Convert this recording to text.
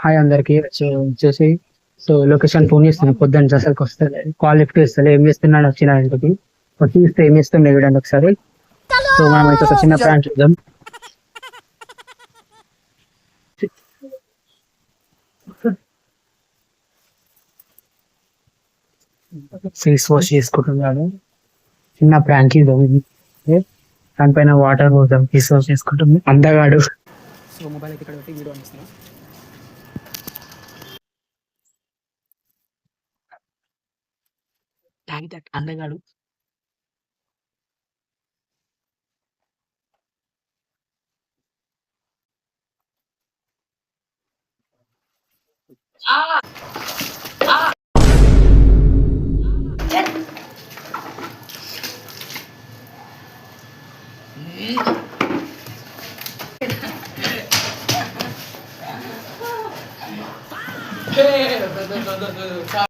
Hi అందరికి వచ్చేసి location phone చేస్తున్నాను పొద్దున్న అసలుకి వస్తుంది కాల్ లిఫ్ట్ చేస్తాను ఏం చేస్తున్నాడు వచ్చిన ఇంటికి వచ్చి ఇస్తే ఏం చేస్తుండే చూడండి ఒకసారి. మనం అయితే ఒక చిన్న ప్రాంక్ చూద్దాం. ఫేస్ వాష్ చేసుకుంటున్నాడు, చిన్న ప్రాంక్ ఇద్దాం. దానిపైన వాటర్ పోతాం, ఫేస్ వాష్ చేసుకుంటుంది అందగాడు. సో మొబైల్ అయితే ఇక్కడ పెట్టి వీడియో అనిస్తున్నా. అందగాడు